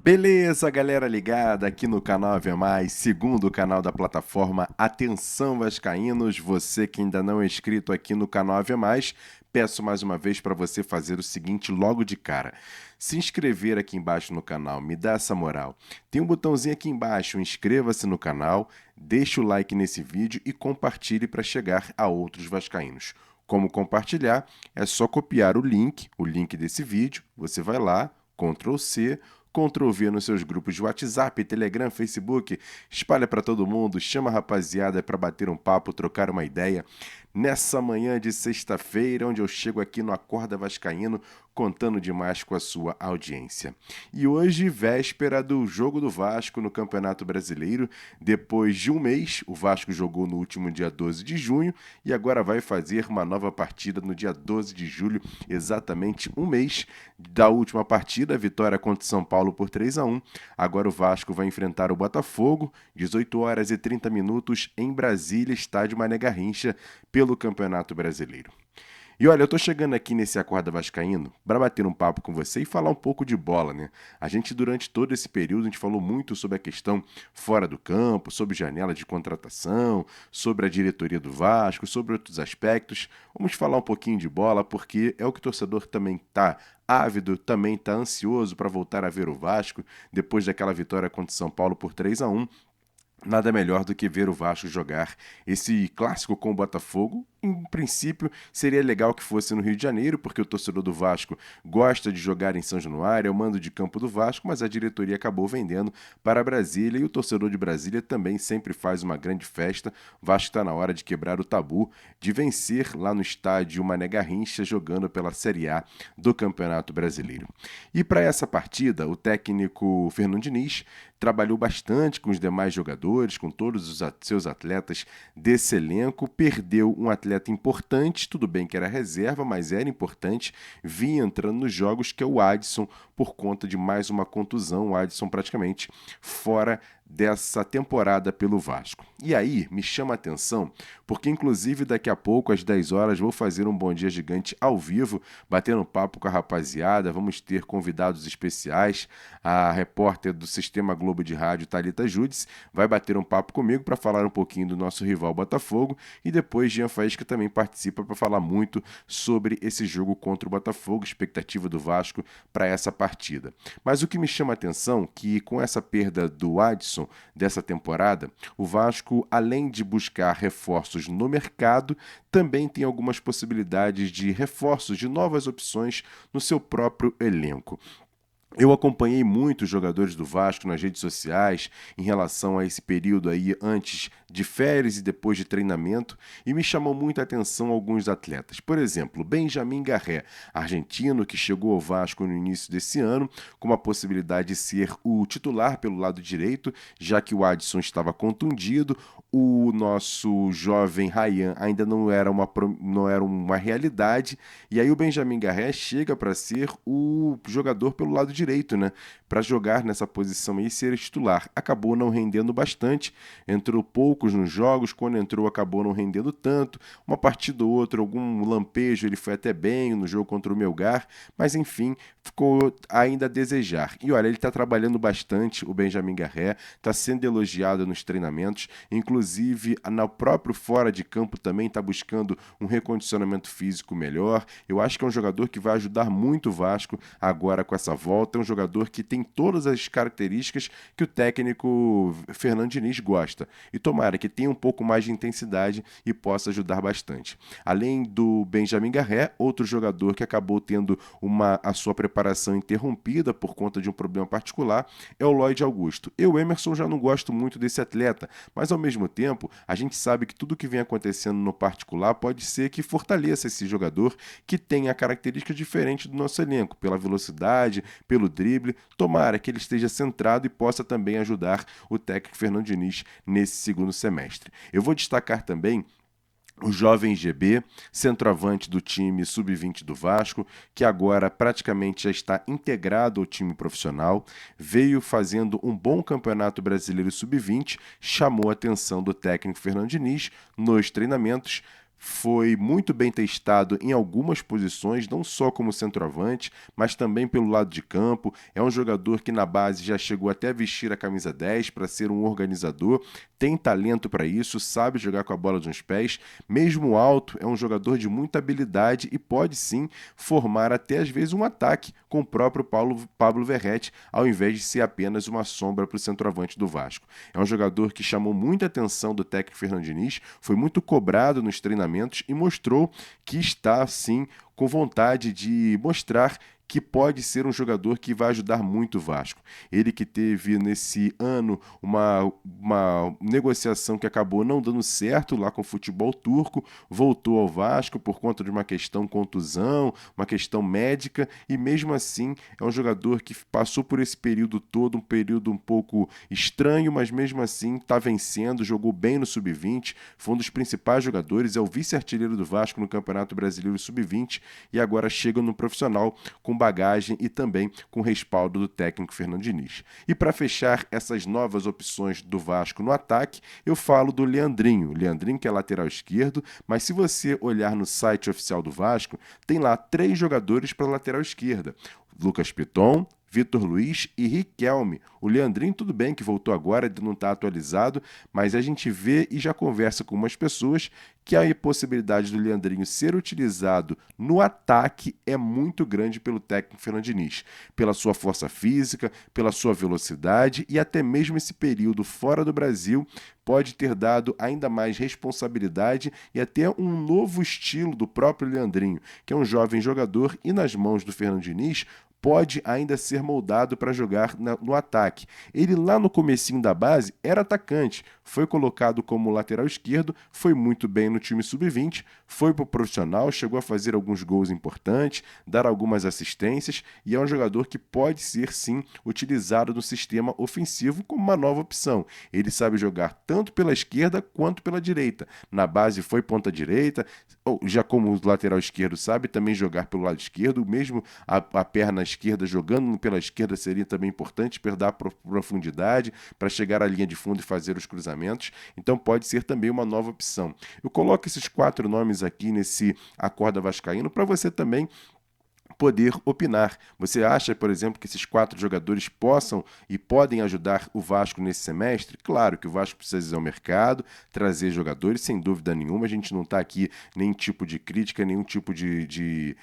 Beleza, galera ligada aqui no canal Ave Mais, segundo canal da plataforma. Atenção, vascaínos, você que ainda não é inscrito aqui no canal Ave Mais, peço mais uma vez para você fazer o seguinte logo de cara. Se inscrever aqui embaixo no canal, me dá essa moral. Tem um botãozinho aqui embaixo, inscreva-se no canal, deixe o like nesse vídeo e compartilhe para chegar a outros vascaínos. Como compartilhar? É só copiar o link desse vídeo, você vai lá, Ctrl C, Ctrl V nos seus grupos de WhatsApp, Telegram, Facebook, espalha para todo mundo, chama a rapaziada para bater um papo, trocar uma ideia. Nessa manhã de sexta-feira, onde eu chego aqui no Acorda Vascaíno, contando demais com a sua audiência. E hoje, véspera do jogo do Vasco no Campeonato Brasileiro, depois de um mês, o Vasco jogou no último dia 12 de junho e agora vai fazer uma nova partida no dia 12 de julho, exatamente um mês da última partida, a vitória contra São Paulo por 3-1. Agora o Vasco vai enfrentar o Botafogo, 18 horas e 30 minutos em Brasília, estádio Mané Garrincha, pelo Campeonato Brasileiro. E olha, eu tô chegando aqui nesse Acorda Vascaíno para bater um papo com você e falar um pouco de bola, né? A gente, durante todo esse período, a gente falou muito sobre a questão fora do campo, sobre janela de contratação, sobre a diretoria do Vasco, sobre outros aspectos. Vamos falar um pouquinho de bola, porque é o que o torcedor também tá ávido, também tá ansioso para voltar a ver o Vasco, depois daquela vitória contra o São Paulo por 3-1. Nada melhor do que ver o Vasco jogar esse clássico com o Botafogo. Em princípio, seria legal que fosse no Rio de Janeiro, porque o torcedor do Vasco gosta de jogar em São Januário, é o mando de campo do Vasco, mas a diretoria acabou vendendo para Brasília e o torcedor de Brasília também sempre faz uma grande festa. O Vasco está na hora de quebrar o tabu, de vencer lá no estádio Mané Garrincha, jogando pela Série A do Campeonato Brasileiro. E para essa partida, o técnico Fernando Diniz trabalhou bastante com os demais jogadores, com todos os seus atletas desse elenco, perdeu um atleta importante, tudo bem que era reserva, mas era importante, vinha entrando nos jogos, que é o Adson, por conta de mais uma contusão, o Adson praticamente fora dessa temporada pelo Vasco. E aí, me chama a atenção, porque inclusive daqui a pouco, às 10 horas, vou fazer um Bom Dia Gigante ao vivo, batendo um papo com a rapaziada, vamos ter convidados especiais, a repórter do Sistema Globo de Rádio, Thalita Judice, vai bater um papo comigo para falar um pouquinho do nosso rival Botafogo, e depois Jean Faísca também participa para falar muito sobre esse jogo contra o Botafogo, expectativa do Vasco para essa partida. Mas o que me chama a atenção é que com essa perda do Adson dessa temporada, o Vasco, além de buscar reforços no mercado, também tem algumas possibilidades de reforços, de novas opções no seu próprio elenco. Eu acompanhei muitos jogadores do Vasco nas redes sociais em relação a esse período aí antes de férias e depois de treinamento e me chamou muita atenção alguns atletas. Por exemplo, Benjamin Garré, argentino que chegou ao Vasco no início desse ano com a possibilidade de ser o titular pelo lado direito, já que o Adson estava contundido. O nosso jovem Ryan ainda não era uma realidade, e aí o Benjamin Garré chega para ser o jogador pelo lado direito, né? Para jogar nessa posição aí e ser titular. Acabou não rendendo bastante, entrou poucos nos jogos, quando entrou acabou não rendendo tanto, uma partida ou outra, algum lampejo, ele foi até bem no jogo contra o Melgar, mas enfim, ficou ainda a desejar. E olha, ele está trabalhando bastante, o Benjamin Garré, está sendo elogiado nos treinamentos, inclusive no próprio fora de campo também está buscando um recondicionamento físico melhor. Eu acho que é um jogador que vai ajudar muito o Vasco agora com essa volta, é um jogador que tem todas as características que o técnico Fernando Diniz gosta. E tomara que tenha um pouco mais de intensidade e possa ajudar bastante. Além do Benjamin Garré, outro jogador que acabou tendo a sua preparação interrompida por conta de um problema particular é o Lloyd Augusto. Eu, Emerson, já não gosto muito desse atleta, mas ao mesmo tempo a gente sabe que tudo que vem acontecendo no particular pode ser que fortaleça esse jogador que tem a característica diferente do nosso elenco, pela velocidade, pelo drible. Tomara que ele esteja centrado e possa também ajudar o técnico Fernando Diniz nesse segundo semestre. Eu vou destacar também o jovem GB, centroavante do time sub-20 do Vasco, que agora praticamente já está integrado ao time profissional, veio fazendo um bom campeonato brasileiro sub-20, chamou a atenção do técnico Fernando Diniz nos treinamentos, foi muito bem testado em algumas posições, não só como centroavante, mas também pelo lado de campo. É um jogador que na base já chegou até a vestir a camisa 10 para ser um organizador, tem talento para isso, sabe jogar com a bola nos pés, mesmo alto, é um jogador de muita habilidade e pode sim formar até às vezes um ataque com o próprio Pablo Verratti, ao invés de ser apenas uma sombra para o centroavante do Vasco. É um jogador que chamou muita atenção do técnico Fernando Diniz, foi muito cobrado nos treinamentos e mostrou que está sim com vontade de mostrar que pode ser um jogador que vai ajudar muito o Vasco. Ele que teve nesse ano uma negociação que acabou não dando certo lá com o futebol turco, voltou ao Vasco por conta de uma questão contusão, uma questão médica, e mesmo assim é um jogador que passou por esse período todo, um período um pouco estranho, mas mesmo assim está vencendo, jogou bem no Sub-20, foi um dos principais jogadores, é o vice-artilheiro do Vasco no Campeonato Brasileiro Sub-20 e agora chega no profissional com bagagem e também com respaldo do técnico Fernando Diniz. E para fechar essas novas opções do Vasco no ataque, eu falo do Leandrinho. Leandrinho que é lateral esquerdo, mas se você olhar no site oficial do Vasco, tem lá 3 jogadores para lateral esquerda. Lucas Piton, Vitor Luiz e Riquelme. O Leandrinho, tudo bem que voltou agora, não está atualizado, mas a gente vê e já conversa com umas pessoas que a possibilidade do Leandrinho ser utilizado no ataque é muito grande pelo técnico Fernando Diniz, pela sua força física, pela sua velocidade e até mesmo esse período fora do Brasil pode ter dado ainda mais responsabilidade e até um novo estilo do próprio Leandrinho, que é um jovem jogador e nas mãos do Fernando Diniz pode ainda ser moldado para jogar no ataque. Ele lá no comecinho da base era atacante, foi colocado como lateral esquerdo, foi muito bem no time sub-20, foi para o profissional, chegou a fazer alguns gols importantes, dar algumas assistências e é um jogador que pode ser sim utilizado no sistema ofensivo como uma nova opção. Ele sabe jogar tanto pela esquerda quanto pela direita. Na base foi ponta direita, já como lateral esquerdo sabe também jogar pelo lado esquerdo, mesmo a perna esquerda, jogando pela esquerda seria também importante para dar profundidade, para chegar à linha de fundo e fazer os cruzamentos. Então pode ser também uma nova opção. Eu coloco esses 4 nomes aqui nesse Acorda Vascaíno para você também poder opinar. Você acha, por exemplo, que esses 4 jogadores possam e podem ajudar o Vasco nesse semestre? Claro que o Vasco precisa ir ao mercado, trazer jogadores, sem dúvida nenhuma. A gente não está aqui nenhum tipo de crítica, nenhum tipo de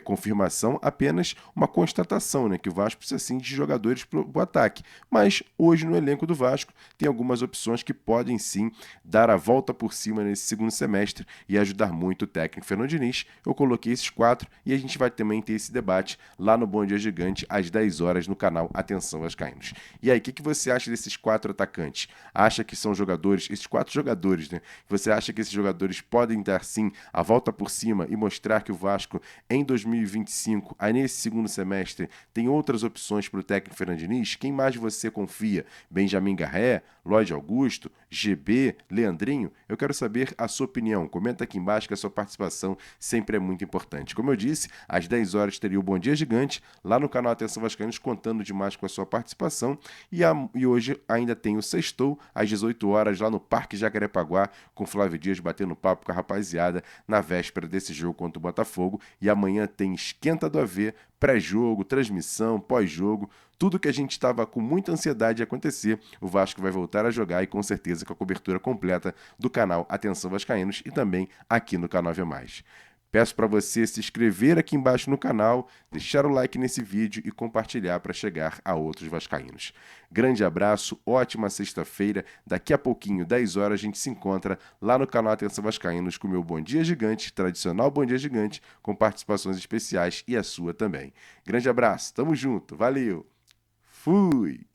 confirmação, apenas uma constatação, né? Que o Vasco precisa sim de jogadores para o ataque. Mas hoje no elenco do Vasco tem algumas opções que podem sim dar a volta por cima nesse segundo semestre e ajudar muito o técnico Fernando Diniz. Eu coloquei esses 4 e a gente vai também ter esse debate lá no Bom Dia Gigante às 10 horas no canal Atenção Vascaínos. E aí, o que você acha desses 4 atacantes? Acha que são jogadores, esses 4 jogadores, né? Você acha que esses jogadores podem dar sim a volta por cima e mostrar que o Vasco em 2025, aí nesse segundo semestre, tem outras opções para o técnico Fernando Diniz? Quem mais você confia? Benjamin Garré, Lloyd Augusto, GB, Leandrinho? Eu quero saber a sua opinião. Comenta aqui embaixo que a sua participação sempre é muito importante. Como eu disse, às 10 horas teria o Bom Dia Gigante, lá no canal Atenção Vascaínos, contando demais com a sua participação. E hoje ainda tem o Sextou, às 18 horas, lá no Parque Jacarepaguá, com Flávio Dias batendo papo com a rapaziada na véspera desse jogo contra o Botafogo. E amanhã tem Esquenta do AV, pré-jogo, transmissão, pós-jogo, tudo que a gente estava com muita ansiedade de acontecer, o Vasco vai voltar a jogar e com certeza com a cobertura completa do canal Atenção Vascaínos e também aqui no Canal V+. Peço para você se inscrever aqui embaixo no canal, deixar o like nesse vídeo e compartilhar para chegar a outros vascaínos. Grande abraço, ótima sexta-feira. Daqui a pouquinho, 10 horas, a gente se encontra lá no canal Atenção Vascaínos com o meu Bom Dia Gigante, tradicional Bom Dia Gigante, com participações especiais e a sua também. Grande abraço, tamo junto, valeu, fui!